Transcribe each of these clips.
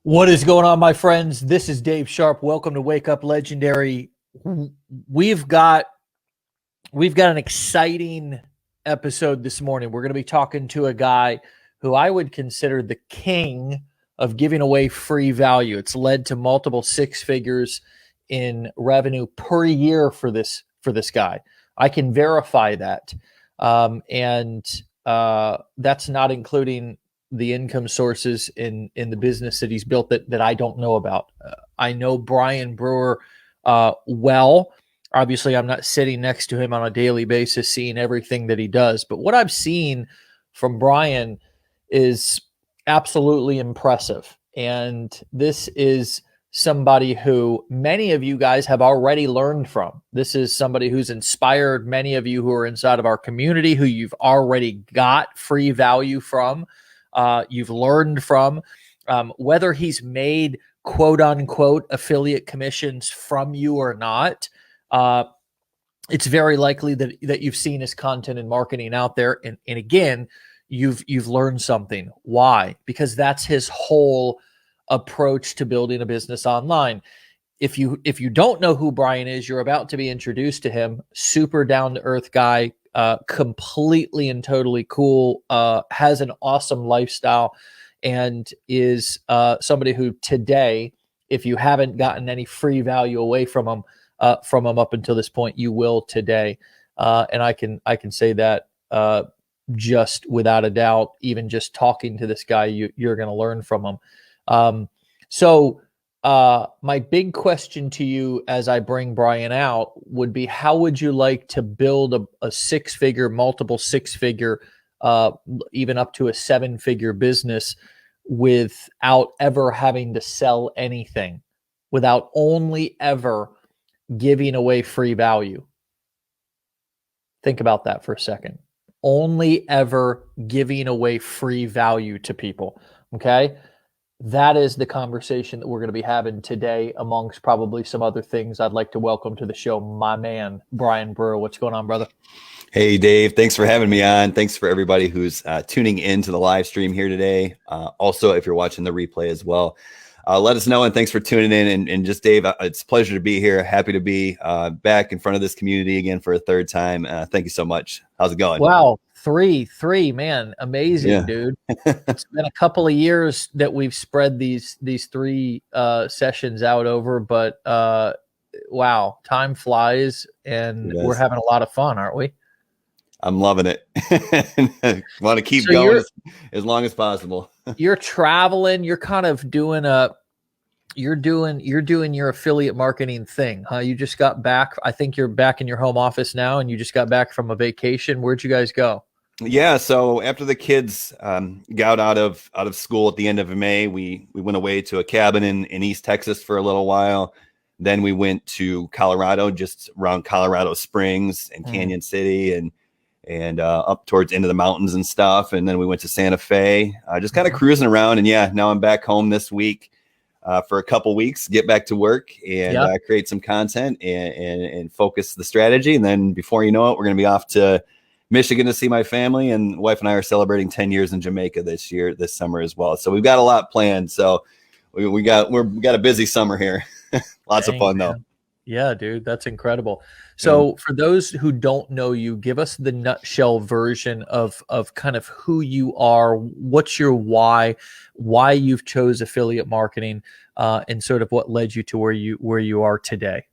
What is going on, my friends? This is Dave Sharpe. Welcome to Wake Up Legendary. We've got an exciting episode this morning. We're going to be talking to a guy who I would consider the king of giving away free value. It's led to multiple six figures in revenue per year for this guy. I can verify that, and that's not including the income sources in the business that he's built that I don't know about. I know Brian Brewer well. Obviously, I'm not sitting next to him on a daily basis, seeing everything that he does. But what I've seen from Brian is absolutely impressive. And this is somebody who many of you guys have already learned from. This is somebody who's inspired many of you who are inside of our community, who you've already got free value from. You've learned from, whether he's made quote unquote affiliate commissions from you or not. It's very likely that you've seen his content and marketing out there. And again, you've learned something. Why? Because that's his whole approach to building a business online. If you don't know who Brian is, you're about to be introduced to him. Super down to earth guy. Completely and totally cool, has an awesome lifestyle, and is somebody who today, if you haven't gotten any free value away from him up until this point, you will today. And I can say that just without a doubt. Even just talking to this guy, you're going to learn from him. So my big question to you as I bring Brian out would be, how would you like to build a six-figure, multiple six-figure, even up to a seven-figure business without ever having to sell anything, without only ever giving away free value? Think about that for a second. Only ever giving away free value to people, okay? That is the conversation that we're going to be having today, amongst probably some other things. I'd like to welcome to the show my man, Brian Brewer. What's going on, brother? Hey, Dave. Thanks for having me on. Thanks for everybody who's tuning in to the live stream here today. Also, if you're watching the replay as well, let us know. And thanks for tuning in. And just, Dave, it's a pleasure to be here. Happy to be back in front of this community again for a third time. Thank you so much. How's it going? Wow. Three, man. Amazing, dude. It's been a couple of years that we've spread these three sessions out over, but wow, time flies, and we're having a lot of fun, aren't we? I'm loving it. Want to keep going as long as possible. You're traveling. You're kind of doing you're doing your affiliate marketing thing, huh? You just got back. I think you're back in your home office now, and you just got back from a vacation. Where'd you guys go? Yeah, so after the kids got out of school at the end of May, we went away to a cabin in East Texas for a little while. Then we went to Colorado, just around Colorado Springs and Canyon City, and up towards into the mountains and stuff. And then we went to Santa Fe, just kind of cruising around. And yeah, now I'm back home this week for a couple weeks, get back to work and create some content and focus the strategy. And then before you know it, we're going to be off to Michigan to see my family, and wife and I are celebrating 10 years in Jamaica this summer as well. So we've got a lot planned. So we got a busy summer here. Lots of fun though. Yeah, dude, that's incredible. So for those who don't know you, give us the nutshell version of kind of who you are, what's your why you've chose affiliate marketing, and sort of what led you to where you are today.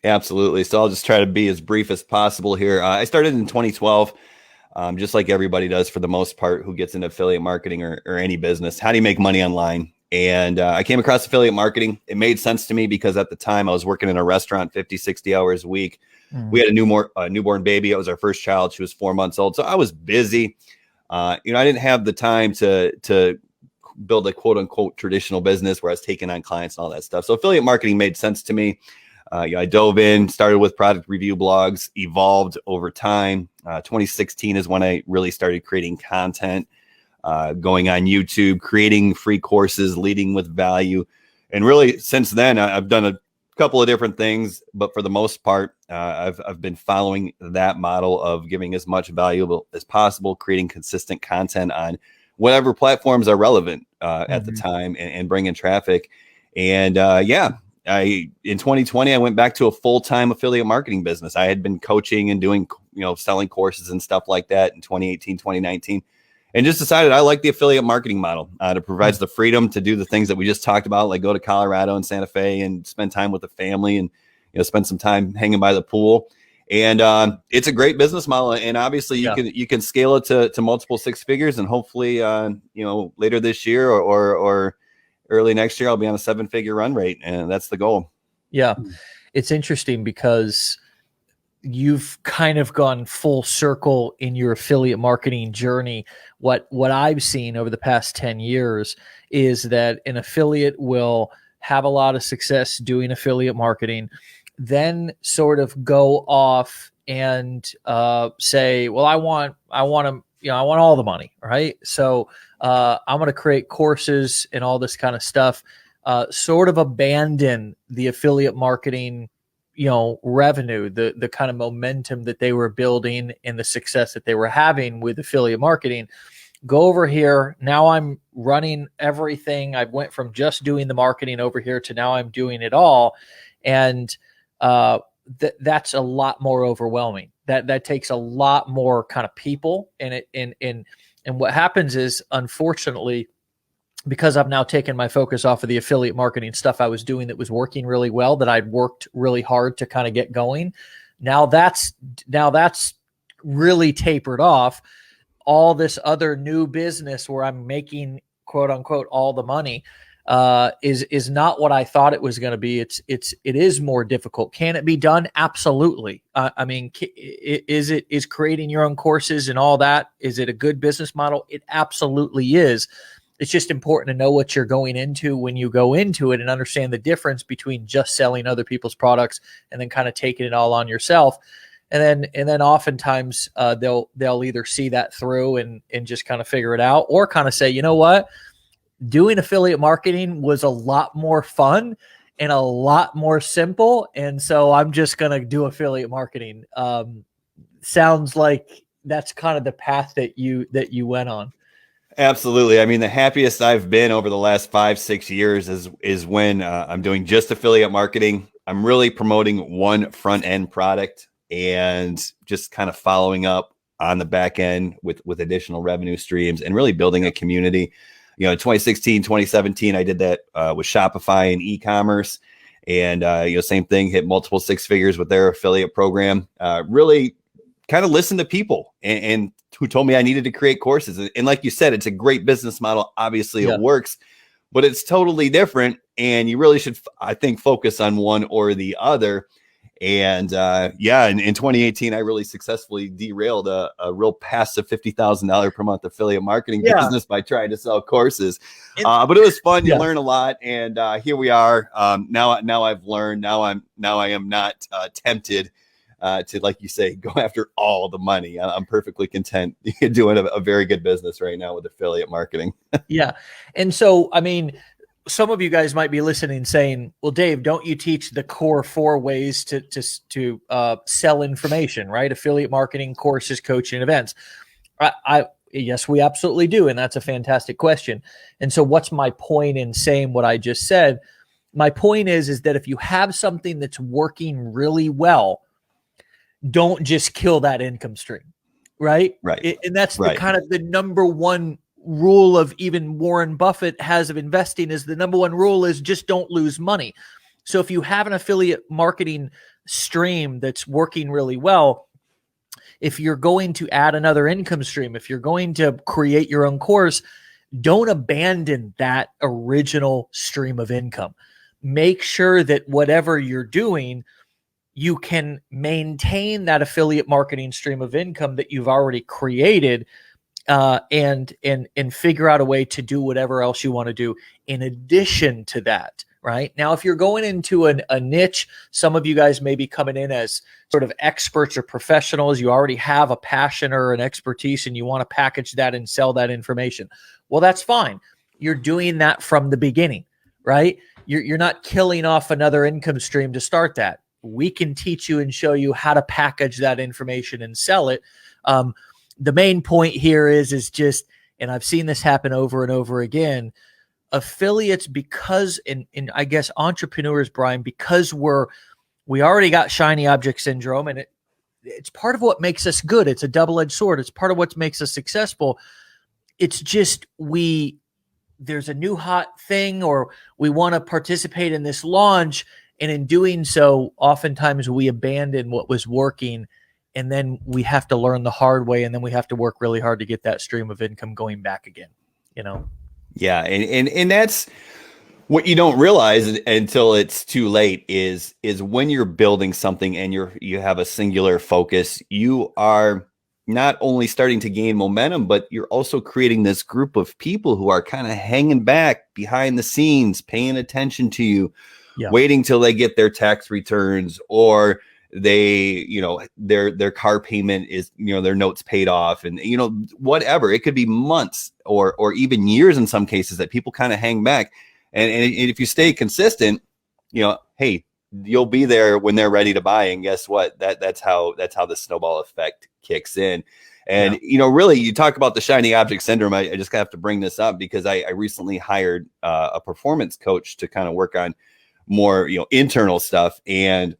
Absolutely. So I'll just try to be as brief as possible here. I started in 2012, just like everybody does for the most part who gets into affiliate marketing or any business. How do you make money online? And I came across affiliate marketing. It made sense to me because at the time I was working in a restaurant 50, 60 hours a week. We had a newborn baby. It was our first child. She was 4 months old. So I was busy. I didn't have the time to build a quote unquote traditional business where I was taking on clients and all that stuff. So affiliate marketing made sense to me. I dove in, started with product review blogs, evolved over time. 2016 is when I really started creating content, going on YouTube, creating free courses, leading with value. And really since then, I've done a couple of different things, but for the most part, I've been following that model of giving as much value as possible, creating consistent content on whatever platforms are relevant. at the time and bring in traffic. And in 2020, I went back to a full-time affiliate marketing business. I had been coaching and doing, selling courses and stuff like that in 2018, 2019, and just decided I like the affiliate marketing model. It provides the freedom to do the things that we just talked about, like go to Colorado and Santa Fe and spend time with the family and, spend some time hanging by the pool. And it's a great business model. And obviously you can scale it to multiple six figures, and hopefully, later this year or early next year, I'll be on a 7-figure run rate, and that's the goal. Yeah. It's interesting because you've kind of gone full circle in your affiliate marketing journey. What I've seen over the past 10 years is that an affiliate will have a lot of success doing affiliate marketing, then sort of go off and say, well, I want all the money, right? So I'm going to create courses and all this kind of stuff, sort of abandon the affiliate marketing, revenue, the kind of momentum that they were building and the success that they were having with affiliate marketing. Go over here. Now I'm running everything. I went from just doing the marketing over here to now I'm doing it all. And that's a lot more overwhelming. That takes a lot more kind of people. And what happens is, unfortunately, because I've now taken my focus off of the affiliate marketing stuff I was doing that was working really well, that I'd worked really hard to kind of get going. Now that's really tapered off. All this other new business where I'm making, quote unquote, all the money is not what I thought it was going to be. It is more difficult. Can it be done? Absolutely. Is creating your own courses and all that, is it a good business model? It absolutely is. It's just important to know what you're going into when you go into it and understand the difference between just selling other people's products and then kind of taking it all on yourself. And then oftentimes they'll either see that through and just kind of figure it out, or kind of say, you know what, doing affiliate marketing was a lot more fun and a lot more simple, and so I'm just going to do affiliate marketing. Sounds like that's kind of the path that you went on. Absolutely. I mean, the happiest I've been over the last 5-6 years is when I'm doing just affiliate marketing. I'm really promoting one front end product and just kind of following up on the back end with additional revenue streams and really building a community. 2016, 2017, I did that with Shopify and e-commerce, and same thing, hit multiple six figures with their affiliate program. Really kind of listened to people and who told me I needed to create courses. And like you said, it's a great business model. Obviously it works, but it's totally different. And you really should, I think, focus on one or the other. And in 2018, I really successfully derailed a real passive $50,000 per month affiliate marketing business by trying to sell courses. But it was fun. You learn a lot. And here we are. Now I've learned. Now I am not tempted to, like you say, go after all the money. I'm perfectly content doing a very good business right now with affiliate marketing. Yeah. And so, I mean, some of you guys might be listening saying, well, Dave, don't you teach the core 4 ways to sell information, right? Affiliate marketing, courses, coaching, events. Yes, we absolutely do. And that's a fantastic question. And so what's my point in saying what I just said? My point is that if you have something that's working really well, don't just kill that income stream, right? Right. And that's the kind of the number one rule of even Warren Buffett has of investing, is the number one rule is just don't lose money. So if you have an affiliate marketing stream that's working really well, if you're going to add another income stream, if you're going to create your own course, don't abandon that original stream of income. Make sure that whatever you're doing, you can maintain that affiliate marketing stream of income that you've already created, and figure out a way to do whatever else you want to do in addition to that. Right now, if you're going into a niche, some of you guys may be coming in as sort of experts or professionals. You already have a passion or an expertise and you want to package that and sell that information. Well, that's fine. You're doing that from the beginning, right? You're not killing off another income stream to start that. We can teach you and show you how to package that information and sell it. The main point here is just and I've seen this happen over and over again. Affiliates, because in I guess entrepreneurs, Brian, because we already got shiny object syndrome, and it's part of what makes us good. It's a double-edged sword. It's part of what makes us successful. It's just there's a new hot thing, or we want to participate in this launch, and in doing so, oftentimes we abandon what was working, and then we have to learn the hard way, and then we have to work really hard to get that stream of income going back again. Yeah, and that's what you don't realize until it's too late is when you're building something and you have a singular focus, you are not only starting to gain momentum, but you're also creating this group of people who are kind of hanging back behind the scenes, paying attention to you, waiting till they get their tax returns, or they, their car payment is, their notes paid off, and, whatever. It could be months or even years in some cases that people kind of hang back. And if you stay consistent, hey, you'll be there when they're ready to buy. And guess what? That's how the snowball effect kicks in. And, really, you talk about the shiny object syndrome. I just have to bring this up because I recently hired a performance coach to kind of work on more, internal stuff. And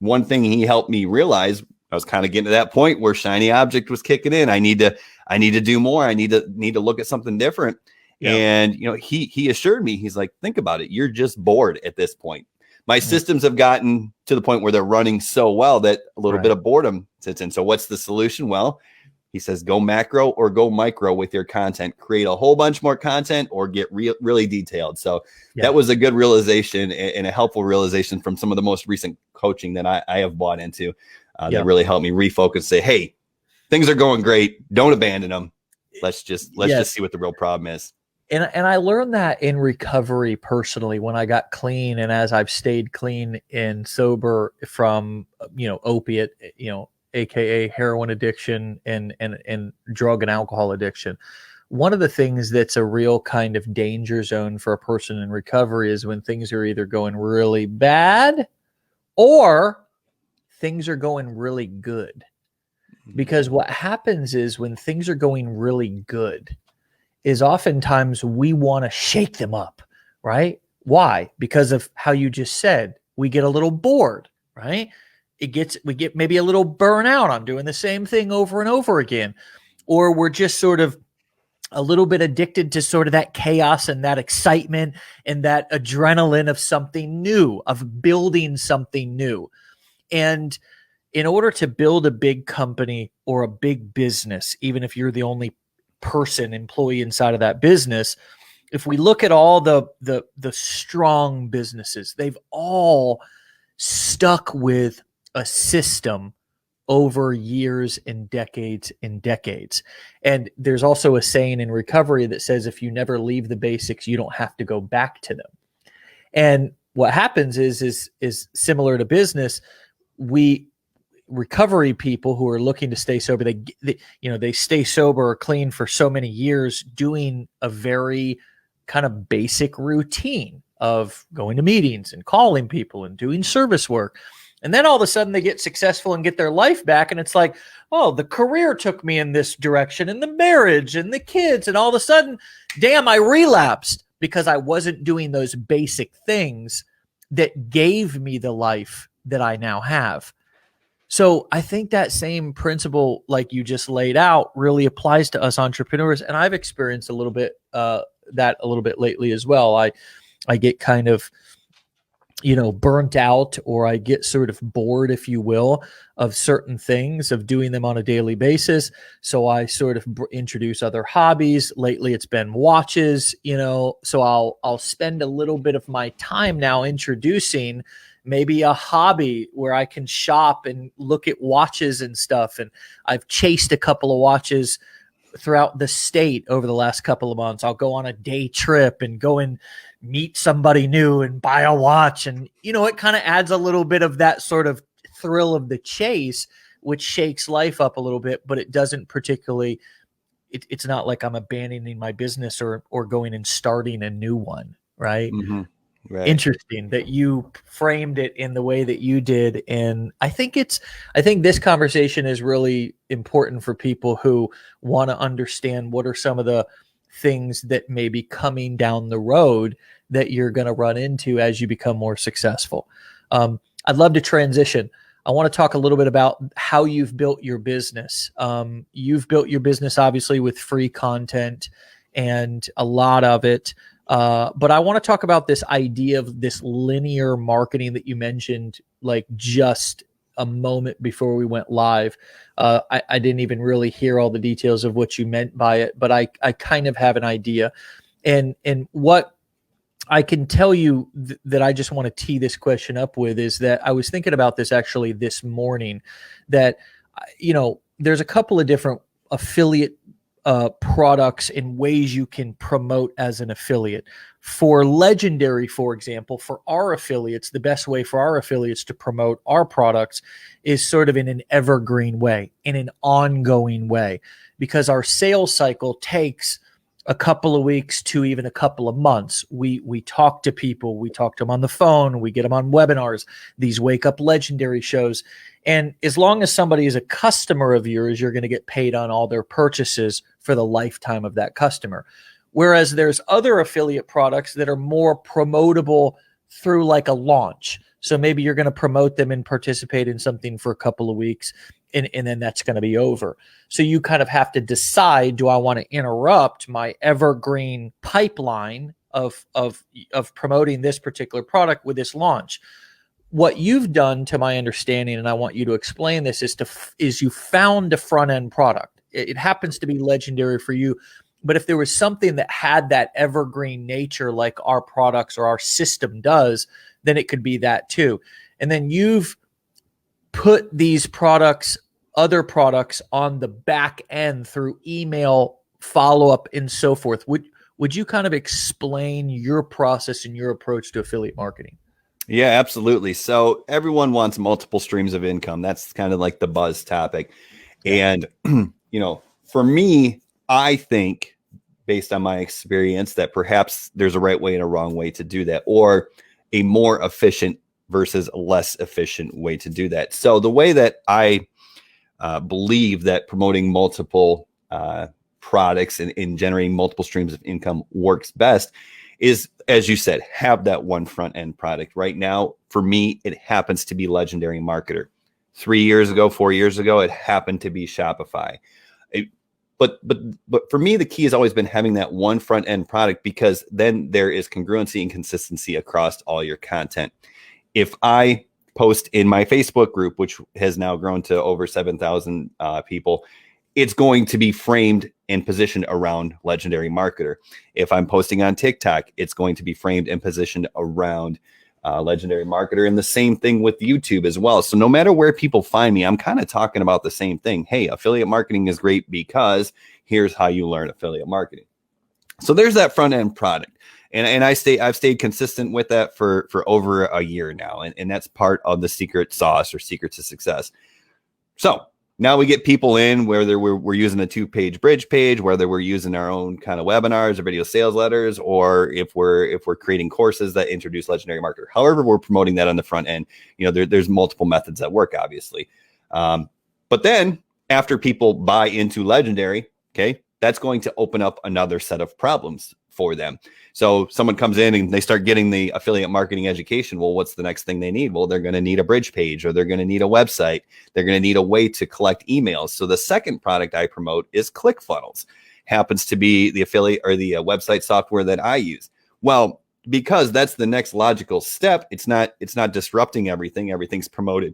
one thing he helped me realize, I was kind of getting to that point where shiny object was kicking in. I need to do more. I need to look at something different. Yeah. And, he assured me, he's like, think about it. You're just bored at this point. My systems have gotten to the point where they're running so well that a little bit of boredom sits in. So what's the solution? Well, he says, go macro or go micro with your content, create a whole bunch more content or get really detailed. So that was a good realization and a helpful realization from some of the most recent coaching that I have bought into that really helped me refocus, say, hey, things are going great. Don't abandon them. Let's just see what the real problem is. And I learned that in recovery personally when I got clean, and as I've stayed clean and sober from, opiate, AKA heroin addiction and drug and alcohol addiction. One of the things that's a real kind of danger zone for a person in recovery is when things are either going really bad or things are going really good. Because what happens is when things are going really good is oftentimes we want to shake them up, right? Why? Because of how you just said, we get a little bored, right? We get maybe a little burnout on doing the same thing over and over again, or we're just sort of a little bit addicted to sort of that chaos and that excitement and that adrenaline of something new, of building something new. And in order to build a big company or a big business, even if you're the only employee inside of that business, if we look at all the strong businesses, they've all stuck with a system over years and decades and decades. And there's also a saying in recovery that says, if you never leave the basics, you don't have to go back to them. And what happens is similar to business. Recovery people who are looking to stay sober, they stay sober or clean for so many years doing a very kind of basic routine of going to meetings and calling people and doing service work. And then all of a sudden they get successful and get their life back. And it's like, oh, the career took me in this direction and the marriage and the kids. And all of a sudden, damn, I relapsed because I wasn't doing those basic things that gave me the life that I now have. So I think that same principle, like you just laid out, really applies to us entrepreneurs. And I've experienced a little bit that a little bit lately as well. I get kind of, burnt out, or I get sort of bored, if you will, of certain things, of doing them on a daily basis. So I sort of introduce other hobbies. Lately, it's been watches, so I'll spend a little bit of my time now introducing maybe a hobby where I can shop and look at watches and stuff. And I've chased a couple of watches throughout the state over the last couple of months. I'll go on a day trip and go and meet somebody new and buy a watch. And, it kind of adds a little bit of that sort of thrill of the chase, which shakes life up a little bit, but it doesn't particularly, it's not like I'm abandoning my business or going and starting a new one. Right. Mm-hmm. Right. interesting that you framed it in the way that you did. And I think this conversation is really important for people who want to understand what are some of the things that may be coming down the road that you're going to run into as you become more successful. I'd love to transition. I want to talk a little bit about how you've built your business. You've built your business obviously with free content and a lot of it. But I want to talk about this idea of this linear marketing that you mentioned, like just a moment before we went live. I didn't even really hear all the details of what you meant by it, but I kind of have an idea. And what I can tell you that I just want to tee this question up with is that I was thinking about this actually this morning, that, there's a couple of different affiliate products and ways you can promote as an affiliate. For Legendary, for example, for our affiliates, the best way for our affiliates to promote our products is sort of in an evergreen way, in an ongoing way, because our sales cycle takes a couple of weeks to even a couple of months. We talk to people, we talk to them on the phone, we get them on webinars, these Wake Up Legendary shows. And as long as somebody is a customer of yours, you're going to get paid on all their purchases for the lifetime of that customer. Whereas there's other affiliate products that are more promotable through like a launch. So maybe you're going to promote them and participate in something for a couple of weeks, and then that's going to be over. So you kind of have to decide, do I want to interrupt my evergreen pipeline of promoting this particular product with this launch? What you've done, to my understanding, and I want you to explain this, is you found a front-end product. It happens to be Legendary for you, but if there was something that had that evergreen nature like our products or our system does, then it could be that too. And then you've put these products, other products, on the back end through email follow-up and so forth. Would you kind of explain your process and your approach to affiliate marketing? Yeah, absolutely. So everyone wants multiple streams of income. That's kind of like the buzz topic. Yeah. And, for me, I think, based on my experience, that perhaps there's a right way and a wrong way to do that, or a more efficient versus a less efficient way to do that. So the way that I believe that promoting multiple products and generating multiple streams of income works best is, as you said, have that one front end product. Right now, for me, it happens to be Legendary Marketer. 3 years ago, 4 years ago, it happened to be Shopify. But for me, the key has always been having that one front end product, because then there is congruency and consistency across all your content. If I post in my Facebook group, which has now grown to over 7,000 people, it's going to be framed and positioned around Legendary Marketer. If I'm posting on TikTok, it's going to be framed and positioned around Legendary Marketer. And the same thing with YouTube as well. So no matter where people find me, I'm kind of talking about the same thing. Hey, affiliate marketing is great because here's how you learn affiliate marketing. So there's that front end product. And I've stayed consistent with that for over a year now. And that's part of the secret sauce or secret to success. So now we get people in, whether we're using a 2-page bridge page, whether we're using our own kind of webinars or video sales letters, or if we're creating courses that introduce Legendary Marketer. However, we're promoting that on the front end. There's multiple methods that work, obviously. But then after people buy into Legendary, okay, that's going to open up another set of problems for them. So someone comes in and they start getting the affiliate marketing education. Well, what's the next thing they need? Well, they're going to need a bridge page, or they're going to need a website. They're going to need a way to collect emails. So the second product I promote is ClickFunnels. Happens to be the affiliate or the website software that I use. Well, because that's the next logical step. It's not disrupting everything. Everything's promoted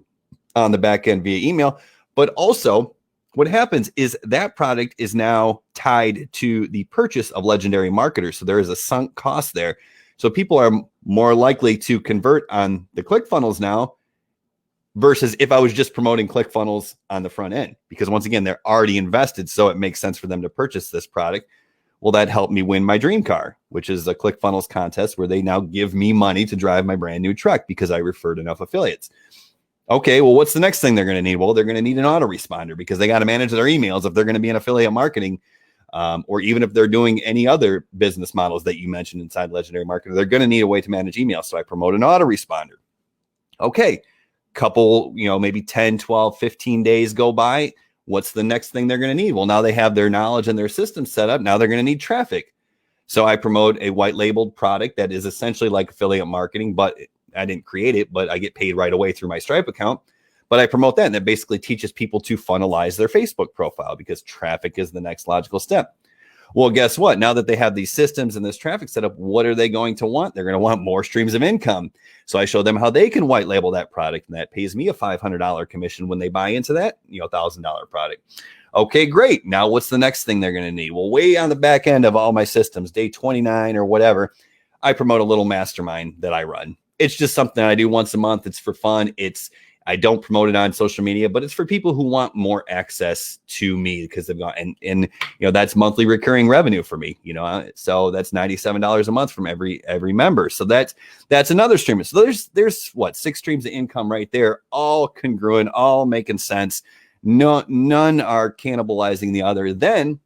on the back end via email, but also what happens is that product is now tied to the purchase of Legendary Marketer. So there is a sunk cost there. So people are more likely to convert on the ClickFunnels now versus if I was just promoting ClickFunnels on the front end, because once again, they're already invested. So it makes sense for them to purchase this product. Well, that helped me win my dream car, which is a ClickFunnels contest where they now give me money to drive my brand new truck because I referred enough affiliates. Okay, well, what's the next thing they're going to need? Well, they're going to need an autoresponder because they got to manage their emails if they're going to be in affiliate marketing or even if they're doing any other business models that you mentioned inside Legendary Marketer, they're going to need a way to manage email. So I promote an autoresponder. Okay, couple, maybe 10, 12, 15 days go by. What's the next thing they're going to need? Well, now they have their knowledge and their system set up. Now they're going to need traffic. So I promote a white labeled product that is essentially like affiliate marketing, but I didn't create it, but I get paid right away through my Stripe account. But I promote that, and that basically teaches people to funnelize their Facebook profile because traffic is the next logical step. Well, guess what? Now that they have these systems and this traffic set up, what are they going to want? They're going to want more streams of income. So I show them how they can white label that product, and that pays me a $500 commission when they buy into that, $1,000 product. Okay, great. Now what's the next thing they're going to need? Well, way on the back end of all my systems, day 29 or whatever, I promote a little mastermind that I run. It's just something I do once a month. It's for fun. I don't promote it on social media, but it's for people who want more access to me because they've got, and that's monthly recurring revenue for me, so that's $97 a month from every member. So that's another stream. So there's what, 6 streams of income right there, all congruent, all making sense. No, none are cannibalizing the other. Then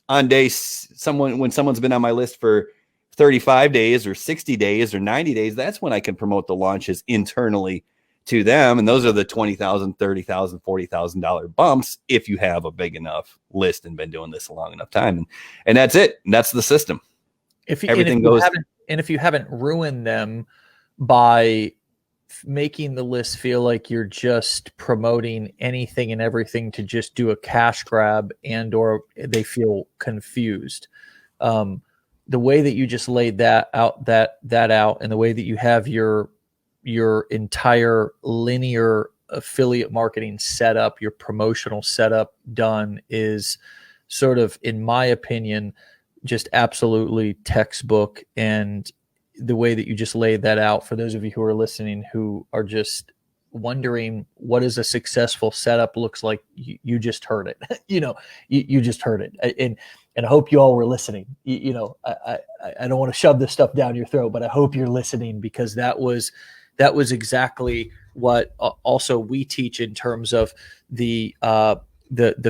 on when someone's been on my list for 35 days or 60 days or 90 days, that's when I can promote the launches internally to them. And those are the $20,000, $30,000, $40,000 bumps if you have a big enough list and been doing this a long enough time. And that's it. And that's the system. If you haven't ruined them by making the list feel like you're just promoting anything and everything to just do a cash grab or they feel confused. The way that you just laid that out, and the way that you have your entire linear affiliate marketing setup, your promotional setup done is sort of, in my opinion, just absolutely textbook. And the way that you just laid that out, for those of you who are listening, who are just wondering what is a successful setup looks like, you just heard it. You just heard it. And I hope you all were listening. I don't want to shove this stuff down your throat, but I hope you're listening, because that was exactly what also we teach in terms of the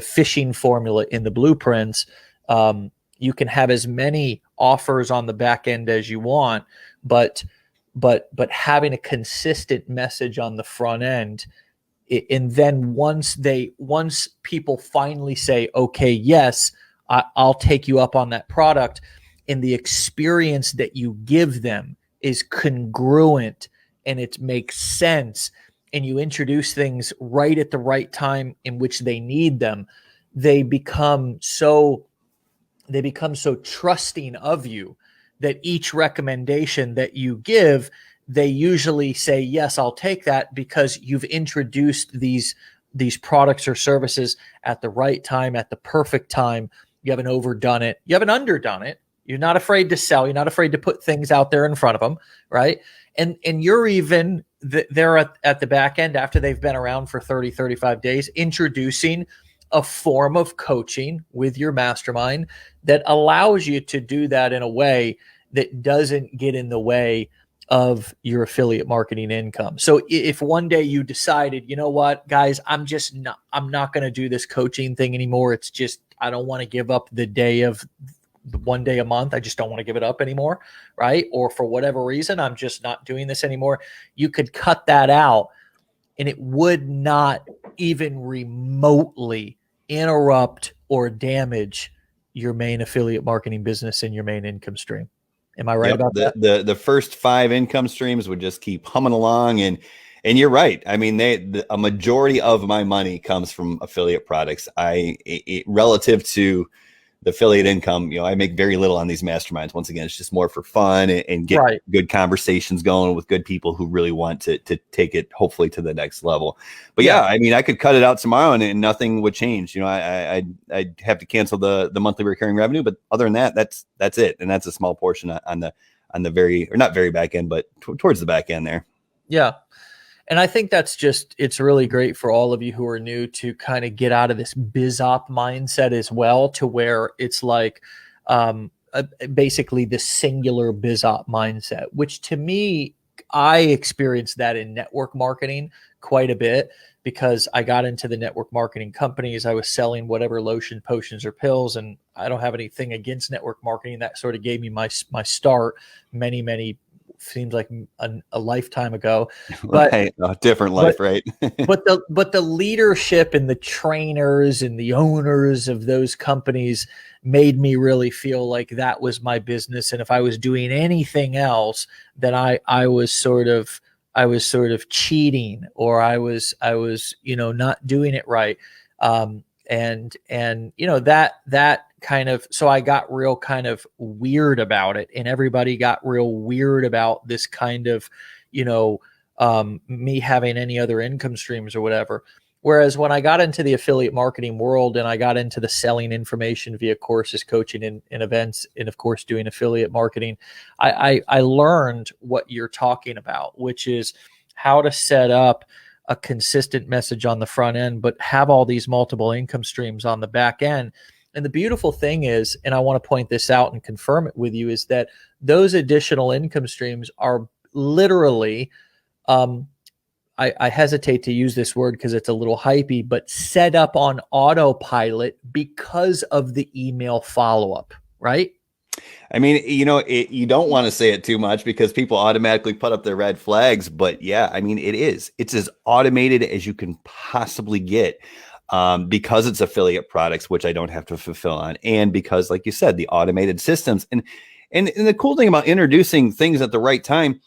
fishing formula in the blueprints. You can have as many offers on the back end as you want, but having a consistent message on the front end, and then once people finally say, okay, yes, I'll take you up on that product, and the experience that you give them is congruent and it makes sense, and you introduce things right at the right time in which they need them, they become so trusting of you that each recommendation that you give, they usually say, yes, I'll take that, because you've introduced these products or services at the right time, at the perfect time. You haven't overdone it. You haven't underdone it. You're not afraid to sell. You're not afraid to put things out there in front of them, right? And you're even they're at the back end, after they've been around for 30, 35 days, introducing a form of coaching with your mastermind that allows you to do that in a way that doesn't get in the way of your affiliate marketing income. So if one day you decided, you know what, guys, I'm not going to do this coaching thing anymore. It's just, I don't want to give up the one day a month. I just don't want to give it up anymore. Right. Or for whatever reason, I'm just not doing this anymore. You could cut that out, and it would not even remotely interrupt or damage your main affiliate marketing business and your main income stream. Am I right about that? The first 5 income streams would just keep humming along, and you're right. I mean, a majority of my money comes from affiliate products. Relative to the affiliate income, I make very little on these masterminds. Once again, it's just more for fun and get good conversations going with good people who really want to take it hopefully to the next level. But yeah, I mean, I could cut it out tomorrow and nothing would change. I'd have to cancel the monthly recurring revenue, but other than that, that's it. And that's a small portion on the very, or not very back end, but towards the back end there. Yeah. And I think it's really great for all of you who are new to kind of get out of this biz op mindset as well, to where it's like basically the singular biz op mindset, which to me I experienced that in network marketing quite a bit because I got into the network marketing companies. I was selling whatever lotion, potions, or pills, and I don't have anything against network marketing. That sort of gave me my start many seems like a lifetime ago. But Right. A different life, right? but the leadership and the trainers and the owners of those companies made me really feel like that was my business, and if I was doing anything else, then I was sort of cheating, or I was not doing it right. And that kind of, so I got real kind of weird about it, and everybody got real weird about this kind of me having any other income streams or whatever. Whereas when I got into the affiliate marketing world and I got into the selling information via courses, coaching, and events, and of course doing affiliate marketing, I learned what you're talking about, which is how to set up a consistent message on the front end, but have all these multiple income streams on the back end. And the beautiful thing is, and I want to point this out and confirm it with you, is that those additional income streams are literally, I hesitate to use this word because it's a little hypey, but set up on autopilot because of the email follow-up, right? I mean, you don't want to say it too much because people automatically put up their red flags. But yeah, I mean, it's as automated as you can possibly get, because it's affiliate products, which I don't have to fulfill on. And because, like you said, the automated systems and the cool thing about introducing things at the right time,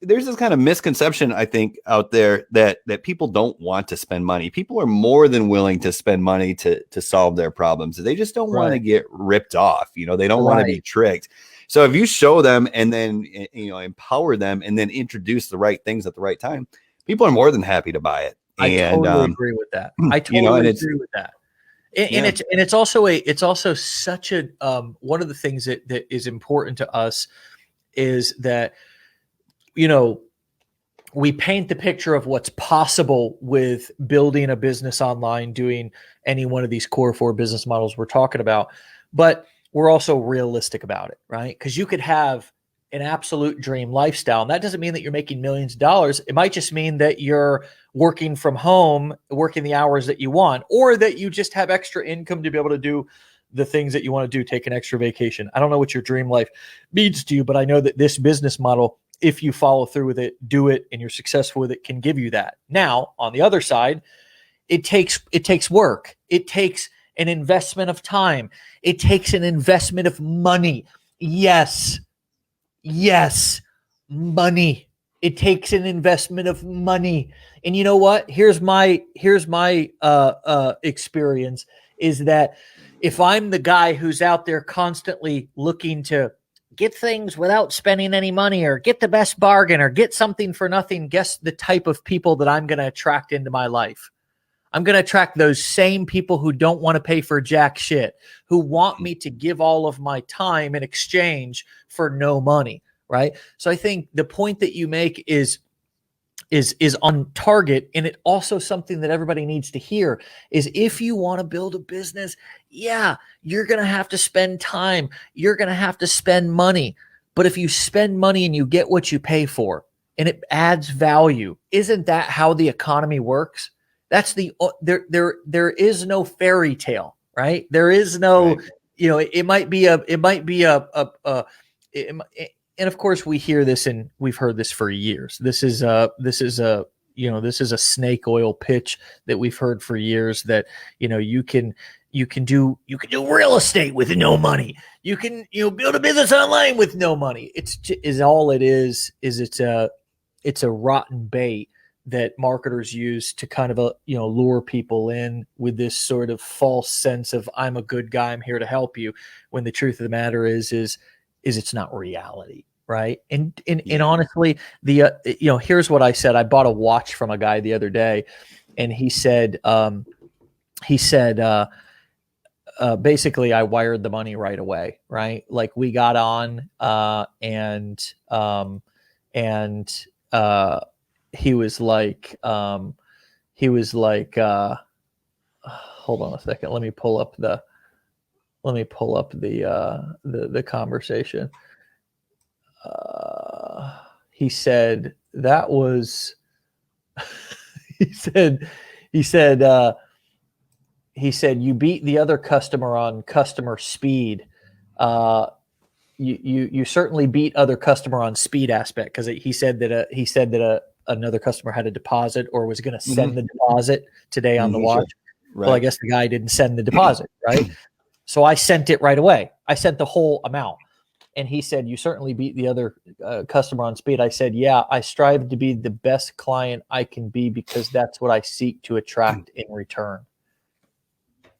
there's this kind of misconception, I think, out there that people don't want to spend money. People are more than willing to spend money to solve their problems. They just don't want to get ripped off. They don't want to be tricked. So if you show them and then, empower them and then introduce the right things at the right time, people are more than happy to buy it. I totally agree with that. I totally agree with that. And it's also such a, one of the things that is important to us is that, we paint the picture of what's possible with building a business online, doing any one of these core 4 business models we're talking about, but we're also realistic about it, right? Because you could have an absolute dream lifestyle, and that doesn't mean that you're making millions of dollars. It might just mean that you're working from home, working the hours that you want, or that you just have extra income to be able to do the things that you want to do, take an extra vacation. I don't know what your dream life means to you, but I know that this business model, if you follow through with it, do it, and you're successful with it, can give you that. Now, on the other side, it takes work. It takes an investment of time. It takes an investment of money. Yes, money. It takes an investment of money. And you know what? Here's my experience is that if I'm the guy who's out there constantly looking to get things without spending any money, or get the best bargain, or get something for nothing, guess the type of people that I'm going to attract into my life. I'm going to attract those same people who don't want to pay for jack shit, who want me to give all of my time in exchange for no money, right? So I think the point that you make is on target, and it also something that everybody needs to hear is if you want to build a business, yeah, you're going to have to spend time, you're going to have to spend money, but if you spend money and you get what you pay for and it adds value, isn't that how the economy works? That's there is no fairy tale, right? There is no, it might be and of course we hear this and we've heard this for years. This is a snake oil pitch that we've heard for years that, you can do real estate with no money. You can, build a business online with no money. It's a rotten bait that marketers use to kind of, lure people in with this sort of false sense of I'm a good guy, I'm here to help you. When the truth of the matter is it's not reality, right? And honestly, here's what I said. I bought a watch from a guy the other day, and he said, basically I wired the money right away, right? Like we got on, and he was like, hold on a second. Let me pull up the conversation. he said that was he said he said you beat the other customer on customer speed. You certainly beat other customer on speed aspect, because he said that another customer had a deposit or was going to send the deposit today on the watch. Sure. Right. Well, I guess the guy didn't send the deposit, right? So I sent it right away. I sent the whole amount. And he said, you certainly beat the other customer on speed. I said, yeah, I strive to be the best client I can be, because that's what I seek to attract in return.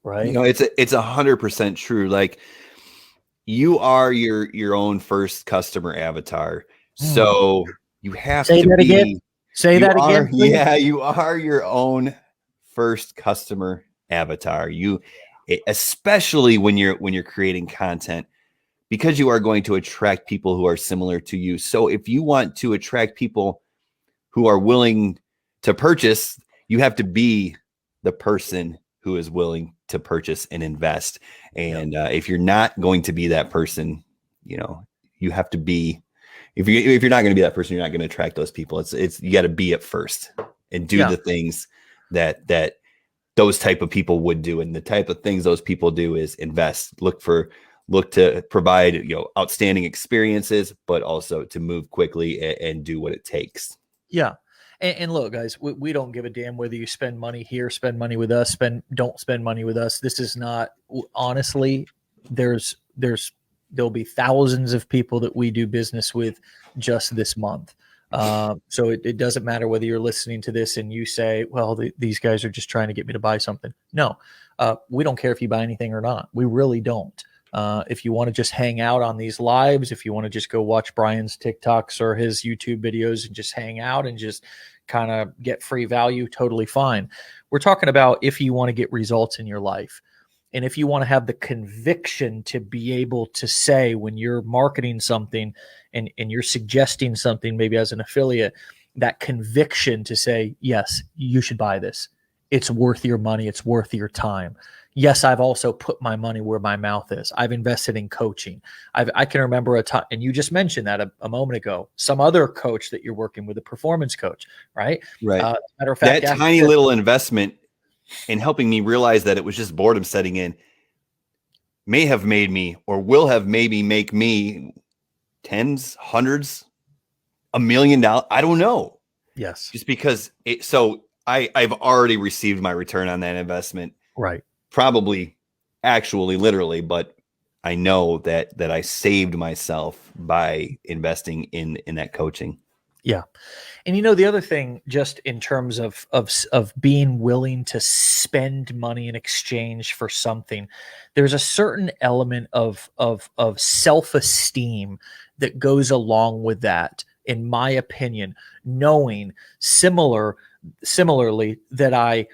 Right. You know, it's 100% true. Like, you are your own first customer avatar. So you have Say to that be, again. Say that again. Please. Yeah, you are your own first customer avatar. You, especially when you're creating content, because you are going to attract people who are similar to you. So if you want to attract people who are willing to purchase, you have to be the person who is willing to purchase and invest. And if you're not going to be that person, you know, you have to be, if you're not going to be that person, you're not going to attract those people. It's you got to be it first and do the things that those type of people would do. And the type of things those people do is invest, look to provide, you know, outstanding experiences, but also to move quickly and do what it takes. Yeah. And look, guys, we don't give a damn whether you spend money here, spend money with us, don't spend money with us. This is not, honestly, there'll be thousands of people that we do business with just this month. So it doesn't matter whether you're listening to this and you say, well, these guys are just trying to get me to buy something. No, we don't care if you buy anything or not. We really don't. If you want to just hang out on these lives, if you want to just go watch Brian's TikToks or his YouTube videos and just hang out and just kind of get free value, totally fine. We're talking about if you want to get results in your life. And if you want to have the conviction to be able to say, when you're marketing something and you're suggesting something, maybe as an affiliate, that conviction to say, yes, you should buy this. It's worth your money. It's worth your time. Yes, I've also put my money where my mouth is. I've invested in coaching. I can remember a time, and you just mentioned that a moment ago, some other coach that you're working with, a performance coach, right? Right. Matter of fact, that tiny little investment in helping me realize that it was just boredom setting in may have made me, or will have maybe make me, tens, hundreds, $1 million. I don't know. Yes. Just because I've already received my return on that investment. Right. Probably actually literally, but I know that I saved myself by investing in that coaching. Yeah. And the other thing, just in terms of being willing to spend money in exchange for something, there's a certain element of self-esteem that goes along with that, in my opinion, knowing similarly that I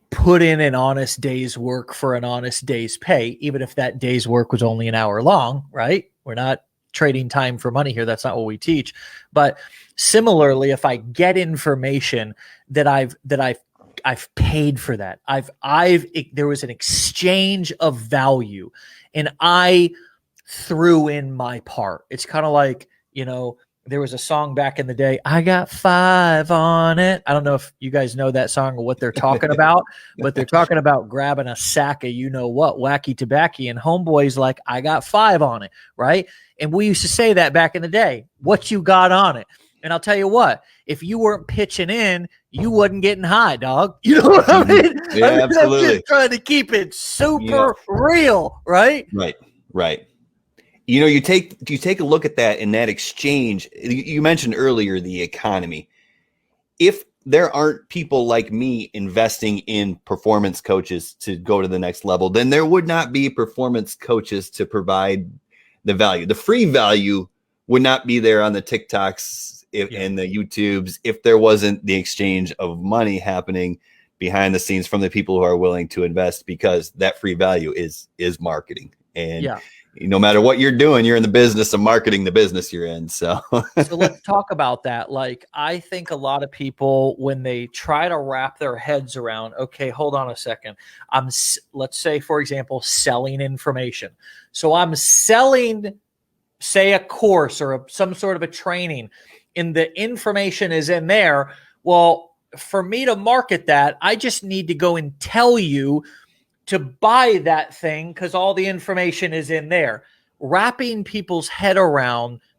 put in an honest day's work for an honest day's pay, even if that day's work was only an hour long, right? We're not trading time for money here. That's not what we teach. But similarly, if I get information that I've paid for that, there was an exchange of value, and I threw in my part. It's kind of like, there was a song back in the day, I got 5 on it. I don't know if you guys know that song or what they're talking about, but they're talking about grabbing a sack of wacky tobacco, and homeboy's like, I got 5 on it, right? And we used to say that back in the day, what you got on it. And I'll tell you what, if you weren't pitching in, you wasn't getting high, dog. You know what I mean? Yeah, absolutely. I'm just trying to keep it super real, right? Right. You take a look at that in that exchange. You mentioned earlier the economy. If there aren't people like me investing in performance coaches to go to the next level, then there would not be performance coaches to provide the value. The free value would not be there on the TikToks and the YouTubes if there wasn't the exchange of money happening behind the scenes from the people who are willing to invest, because that free value is marketing. And no matter what you're doing, you're in the business of marketing the business you're in. So let's talk about that. Like, I think a lot of people, when they try to wrap their heads around, okay, hold on a second. Let's say, for example, selling information. So I'm selling, say, a course or some sort of a training, and the information is in there. Well, for me to market that, I just need to go and tell you to buy that thing because all the information is in there.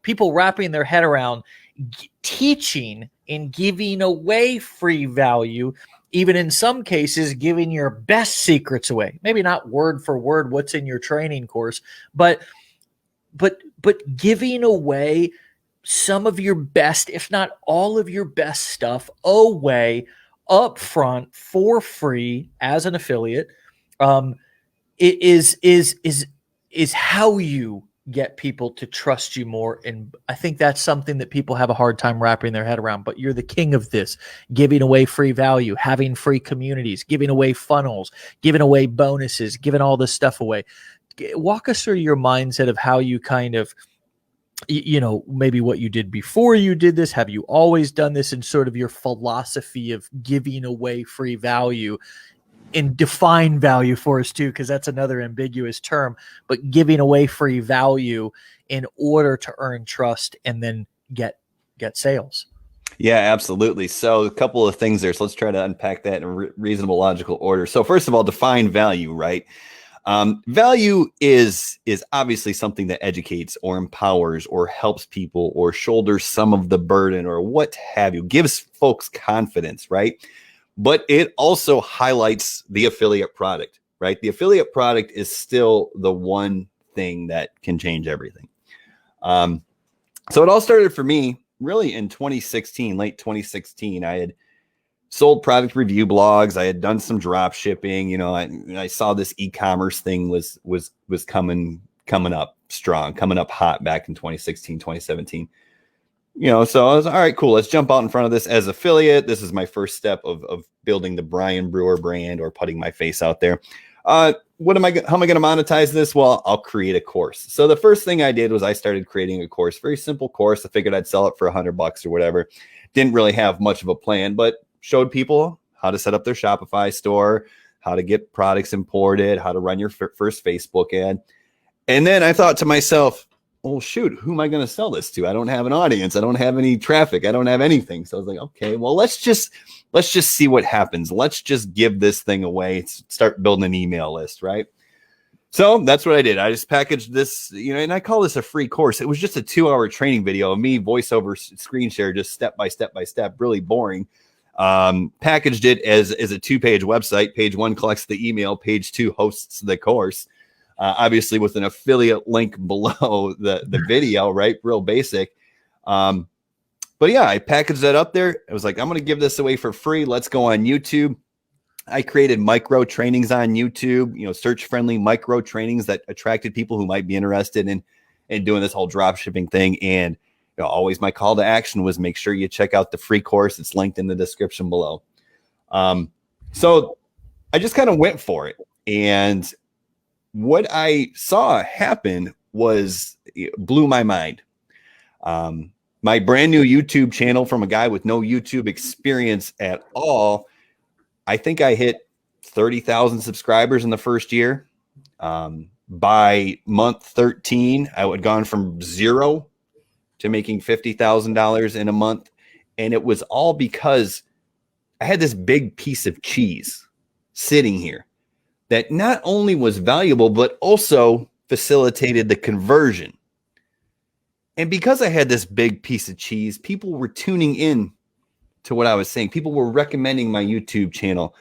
People wrapping their head around teaching and giving away free value, even in some cases, giving your best secrets away. Maybe not word for word what's in your training course, but giving away some of your best, if not all of your best stuff away up front for free as an affiliate. It is how you get people to trust you more. And I think that's something that people have a hard time wrapping their head around, but you're the king of this, giving away free value, having free communities, giving away funnels, giving away bonuses, giving all this stuff away. Walk us through your mindset of how you kind of, maybe what you did before you did this. Have you always done this, and sort of your philosophy of giving away free value? And define value for us too, because that's another ambiguous term, but giving away free value in order to earn trust and then get sales. Yeah, absolutely. So a couple of things there. So let's try to unpack that in reasonable, logical order. So first of all, define value, right? Value is obviously something that educates or empowers or helps people or shoulders some of the burden or what have you, gives folks confidence, right? But it also highlights the affiliate product, right? The affiliate product is still the one thing that can change everything. So it all started for me really in 2016, late 2016. I had sold product review blogs. I had done some drop shipping. I saw this e-commerce thing was coming up strong, coming up hot back in 2016, 2017. So I was all right, cool. Let's jump out in front of this as affiliate. This is my first step of building the Brian Brewer brand or putting my face out there. How am I going to monetize this? Well, I'll create a course. So the first thing I did was I started creating a course, very simple course. I figured I'd sell it for $100 or whatever. Didn't really have much of a plan, but showed people how to set up their Shopify store, how to get products imported, how to run your first Facebook ad. And then I thought to myself, oh shoot, who am I going to sell this to? I don't have an audience. I don't have any traffic. I don't have anything. So I was like, okay, well, let's just see what happens. Let's just give this thing away. Start building an email list, right? So that's what I did. I just packaged this, and I call this a free course. It was just a 2-hour training video of me, voiceover, screen share, just step by step, really boring. Packaged it as a 2-page website. Page 1 collects the email. Page 2 hosts the course. Obviously with an affiliate link below the video, right? Real basic. But yeah, I packaged that up there. I was like, I'm going to give this away for free. Let's go on YouTube. I created micro trainings on YouTube, search friendly micro trainings that attracted people who might be interested in doing this whole drop shipping thing. And always my call to action was make sure you check out the free course. It's linked in the description below. So I just kind of went for it. And what I saw happen blew my mind. My brand new YouTube channel from a guy with no YouTube experience at all. I think I hit 30,000 subscribers in the first year. By month 13, I had gone from 0 to making $50,000 in a month. And it was all because I had this big piece of cheese sitting here that not only was valuable, but also facilitated the conversion. And because I had this big piece of cheese, people were tuning in to what I was saying. People were recommending my YouTube channel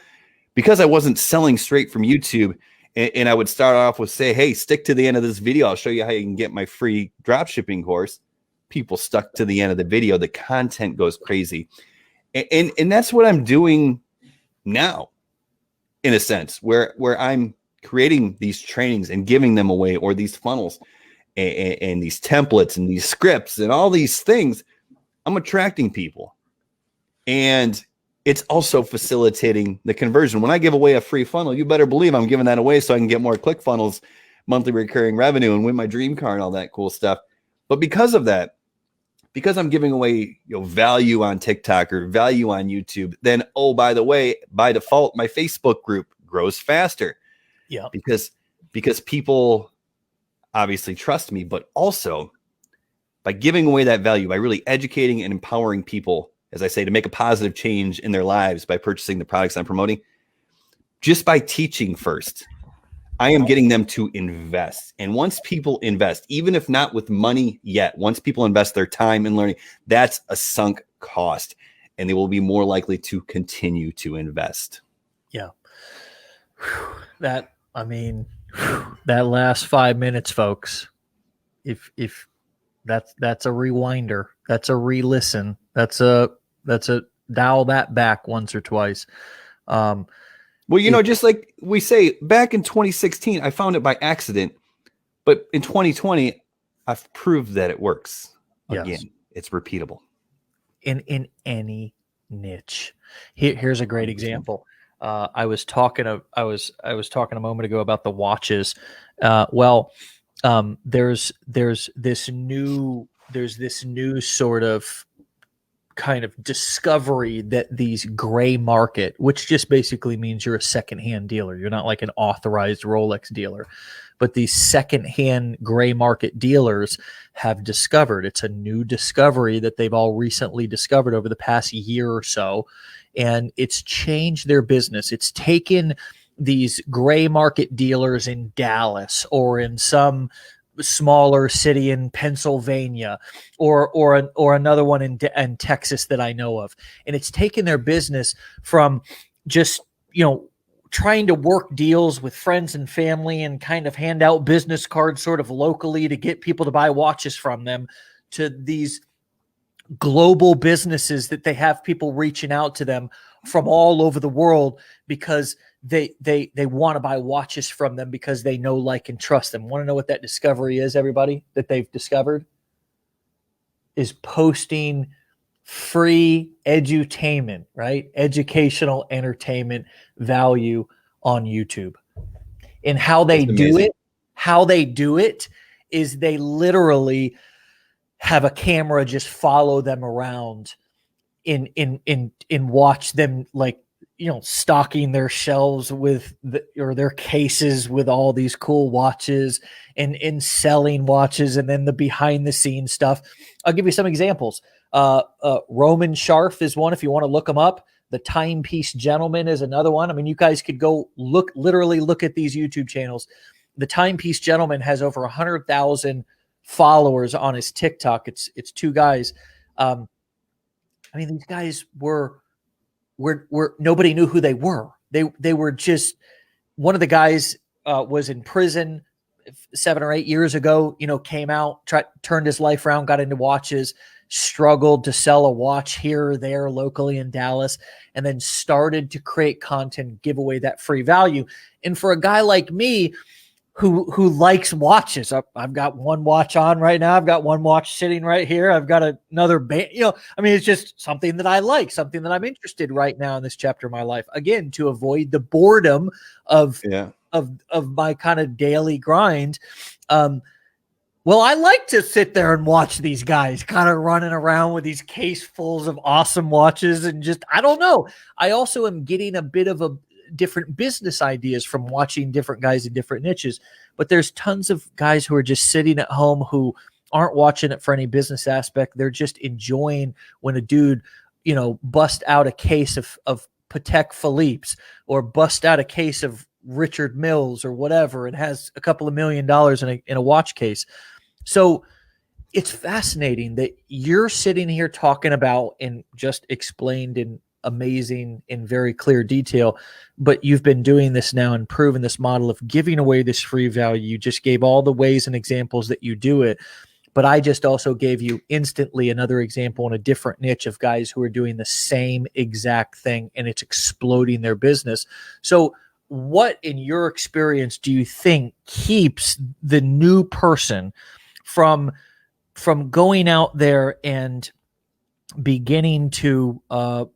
because I wasn't selling straight from YouTube. And I would start off with say, hey, stick to the end of this video. I'll show you how you can get my free dropshipping course. People stuck to the end of the video. The content goes crazy. And that's what I'm doing now, in a sense, where I'm creating these trainings and giving them away, or these funnels and these templates and these scripts and all these things. I'm attracting people. And it's also facilitating the conversion. When I give away a free funnel, you better believe I'm giving that away so I can get more ClickFunnels, monthly recurring revenue, and win my dream car and all that cool stuff. But because of that, because I'm giving away value on TikTok or value on YouTube, then, oh, by the way, by default, my Facebook group grows faster. Yeah. Because people obviously trust me, but also by giving away that value, by really educating and empowering people, as I say, to make a positive change in their lives by purchasing the products I'm promoting, just by teaching first, I am getting them to invest. And once people invest, even if not with money yet, once people invest their time in learning, that's a sunk cost, and they will be more likely to continue to invest. Yeah. That last 5 minutes, folks, if that's a rewinder, that's a re-listen, that's a dial that back once or twice. Well, just like we say, back in 2016, I found it by accident, but in 2020, I've proved that it works. Again, yes. It's repeatable. In any niche. Here's a great example. I was talking a moment ago about the watches. There's this new sort of kind of discovery that these gray market, which just basically means you're a secondhand dealer. You're not like an authorized Rolex dealer, but these secondhand gray market dealers have discovered. It's a new discovery that they've all recently discovered over the past year or so, and it's changed their business. It's taken these gray market dealers in Dallas or in some smaller city in Pennsylvania or another one in Texas that I know of. And it's taken their business from just, trying to work deals with friends and family and kind of hand out business cards sort of locally to get people to buy watches from them, to these global businesses that they have people reaching out to them from all over the world because they want to buy watches from them because they know, like, and trust them. Want to know what that discovery is, everybody, that they've discovered? Is posting free edutainment, right? Educational entertainment value on YouTube. And how they do it is they literally have a camera just follow them around and watch them, like, stocking their shelves with or their cases with all these cool watches and selling watches, and then the behind the scenes stuff. I'll give you some examples. Roman Sharpe is one, if you want to look them up. The Timepiece Gentleman is another one. I mean, you guys could go literally look at these YouTube channels. The Timepiece Gentleman has over 100,000 followers on his TikTok. It's two guys. These guys were nobody knew who they were. They were just, one of the guys was in prison 7 or 8 years ago, came out, turned his life around, got into watches, struggled to sell a watch here or there locally in Dallas, and then started to create content, give away that free value. And for a guy like me who likes watches, I've got one watch on right now. I've got one watch sitting right here. I've got another band, it's just something that I like, something that I'm interested right now in this chapter of my life. Again, to avoid the boredom of my kind of daily grind. Well, I like to sit there and watch these guys kind of running around with these casefuls of awesome watches, and just, I don't know. I also am getting a bit of a different business ideas from watching different guys in different niches, but there's tons of guys who are just sitting at home who aren't watching it for any business aspect. They're just enjoying when a dude, bust out a case of Patek Philippe's or bust out a case of Richard Milles or whatever, and has a couple of $1 million in a watch case. So it's fascinating that you're sitting here talking about and just explained in amazing and very clear detail, but you've been doing this now and proven this model of giving away this free value. You just gave all the ways and examples that you do it, but I just also gave you instantly another example in a different niche of guys who are doing the same exact thing, and it's exploding their business. So what, in your experience, do you think keeps the new person from going out there and beginning to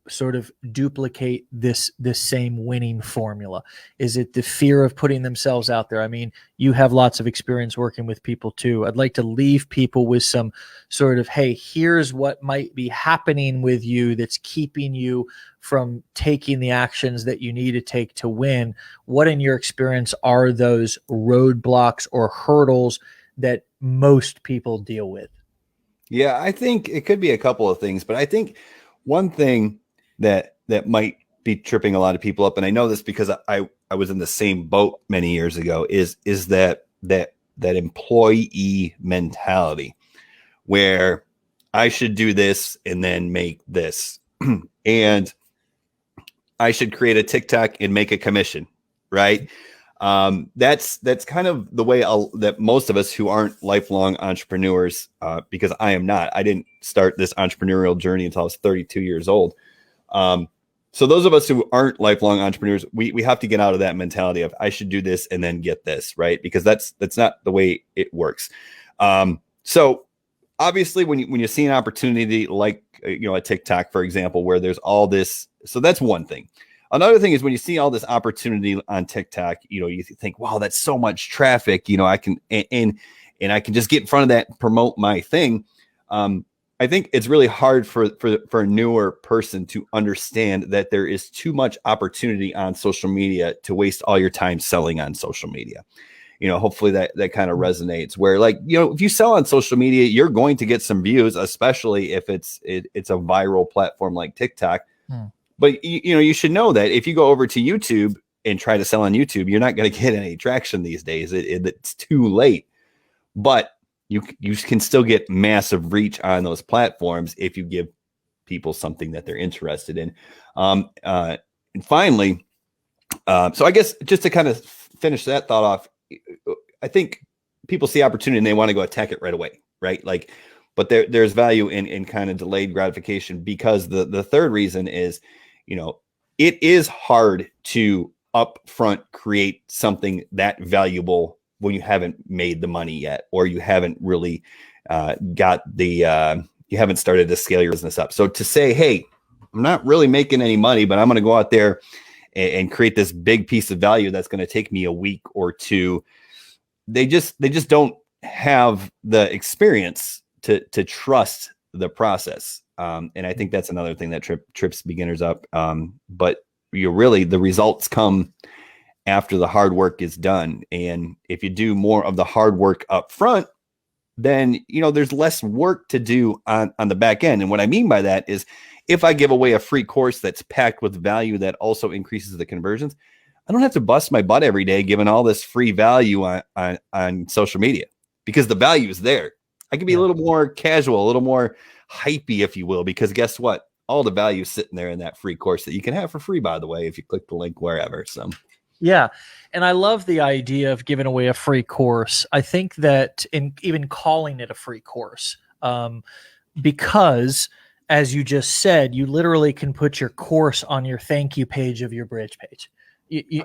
sort of duplicate this same winning formula? Is it the fear of putting themselves out there? I mean, you have lots of experience working with people too. I'd like to leave people with some sort of, hey, here's what might be happening with you that's keeping you from taking the actions that you need to take to win. What, in your experience, are those roadblocks or hurdles that most people deal with? Yeah, I think it could be a couple of things, but I think one thing that might be tripping a lot of people up, and I know this because I was in the same boat many years ago, is that employee mentality where I should do this and then make this, and I should create a TikTok and make a commission, right? That's kind of the way that most of us who aren't lifelong entrepreneurs, because I am not. I didn't start this entrepreneurial journey until I was 32 years old. So those of us who aren't lifelong entrepreneurs, we have to get out of that mentality of I should do this and then get this, right? Because that's not the way it works. So obviously, when you see an opportunity like a TikTok, for example, where there's all this, so that's one thing. Another thing is when you see all this opportunity on TikTok, you think, wow, that's so much traffic. I can and I can just get in front of that and promote my thing. I think it's really hard for a newer person to understand that there is too much opportunity on social media to waste all your time selling on social media. Hopefully that kind of resonates where if you sell on social media, you're going to get some views, especially if it's a viral platform like TikTok. But you should know that if you go over to YouTube and try to sell on YouTube, you're not going to get any traction these days. It's too late. But you can still get massive reach on those platforms if you give people something that they're interested in. And finally, so I guess just to kind of finish that thought off, I think people see opportunity and they want to go attack it right away, right? But there's value in kind of delayed gratification, because the third reason is, it is hard to upfront create something that valuable when you haven't made the money yet, or you haven't really you haven't started to scale your business up. So to say, hey, I'm not really making any money, but I'm going to go out there and create this big piece of value that's going to take me a week or two. They just don't have the experience to trust the process. And I think that's another thing that trips beginners up. But the results come after the hard work is done. And if you do more of the hard work up front, then, there's less work to do on the back end. And what I mean by that is, if I give away a free course that's packed with value that also increases the conversions, I don't have to bust my butt every day giving all this free value on social media, because the value is there. I can be a little more casual, a little more hypey, if you will, because guess what? All the value is sitting there in that free course that you can have for free, by the way, if you click the link wherever. So, yeah. And I love the idea of giving away a free course. I think that even calling it a free course, because as you just said, you literally can put your course on your thank you page of your bridge page,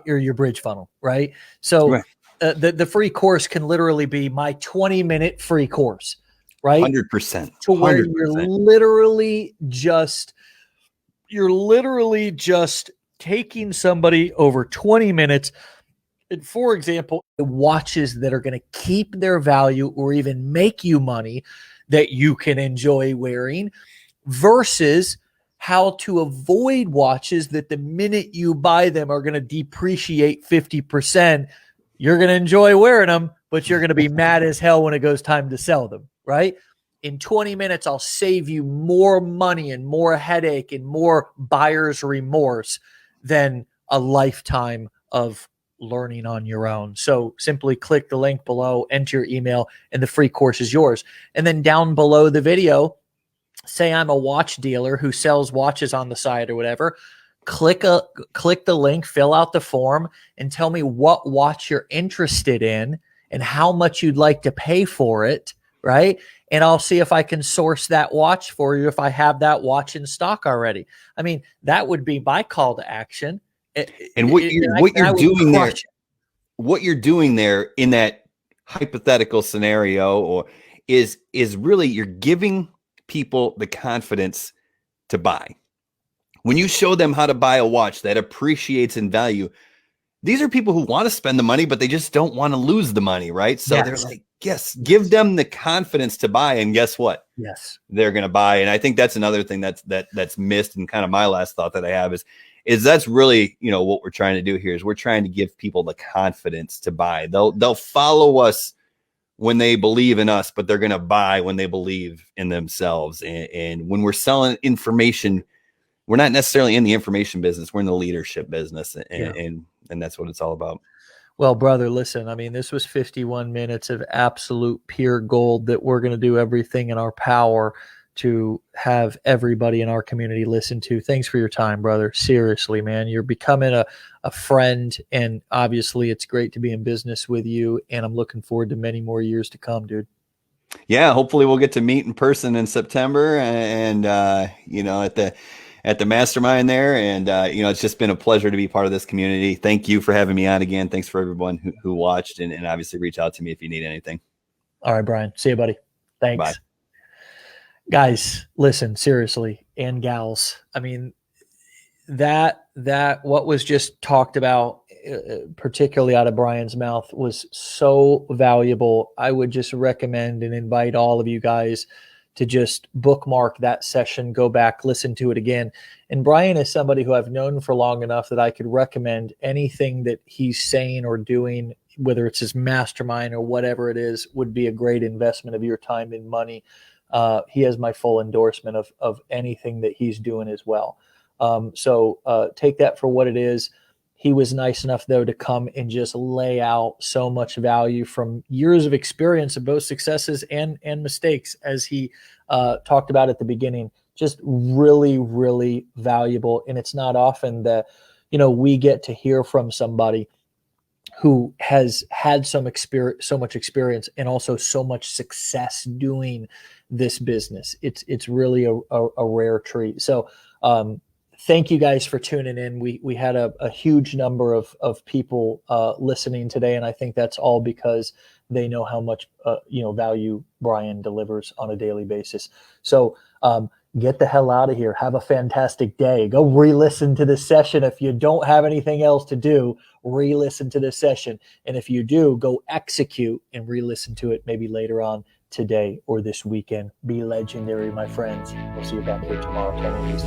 or your bridge funnel, right? So right. The free course can literally be my 20-minute free course, right? 100%. To where you're literally just taking somebody over 20 minutes. And for example, watches that are going to keep their value or even make you money that you can enjoy wearing, versus how to avoid watches that the minute you buy them are going to depreciate 50%. You're going to enjoy wearing them, but you're going to be mad as hell when it goes time to sell them, right? In 20 minutes, I'll save you more money and more headache and more buyer's remorse than a lifetime of learning on your own. So simply click the link below, enter your email, and the free course is yours. And then down below the video, say I'm a watch dealer who sells watches on the side or whatever, click the link, fill out the form, and tell me what watch you're interested in and how much you'd like to pay for it, right? And I'll see if I can source that watch for you if I have that watch in stock already. I mean, that would be my call to action. And what you're doing there in that hypothetical scenario is really, you're giving people the confidence to buy. When you show them how to buy a watch that appreciates in value, these are people who want to spend the money, but they just don't want to lose the money, right? So they're like, yes, give them the confidence to buy. And guess what? Yes, they're going to buy. And I think that's another thing that's missed. And kind of my last thought that I have is that's really, what we're trying to do here is we're trying to give people the confidence to buy. They'll follow us when they believe in us, but they're going to buy when they believe in themselves. And when we're selling information, we're not necessarily in the information business. We're in the leadership business. And that's what it's all about. Well, brother, listen, I mean, this was 51 minutes of absolute pure gold that we're going to do everything in our power to have everybody in our community listen to. Thanks for your time, brother. Seriously, man, you're becoming a friend, and obviously it's great to be in business with you, and I'm looking forward to many more years to come, dude. Yeah, hopefully we'll get to meet in person in September, and at the mastermind there. And it's just been a pleasure to be part of this community. Thank you for having me on again. Thanks for everyone who watched, and obviously reach out to me if you need anything. All right, Brian. See you, buddy. Thanks. Bye. Guys, listen, seriously, and gals, I mean, that what was just talked about, particularly out of Brian's mouth, was so valuable. I would just recommend and invite all of you guys to just bookmark that session, go back, listen to it again. And Brian is somebody who I've known for long enough that I could recommend anything that he's saying or doing, whether it's his mastermind or whatever it is, would be a great investment of your time and money. He has my full endorsement of anything that he's doing as well. So take that for what it is. He was nice enough, though, to come and just lay out so much value from years of experience of both successes and mistakes, as he talked about at the beginning. Just really, really valuable. And it's not often that, we get to hear from somebody who has had so much experience and also so much success doing this business. It's really a rare treat. So thank you guys for tuning in. We had a huge number of people listening today, and I think that's all because they know how much value Brian delivers on a daily basis. So get the hell out of here. Have a fantastic day. Go re-listen to this session. If you don't have anything else to do, re-listen to this session. And if you do, go execute and re-listen to it maybe later on today or this weekend. Be legendary, my friends. We'll see you back here tomorrow. Peace.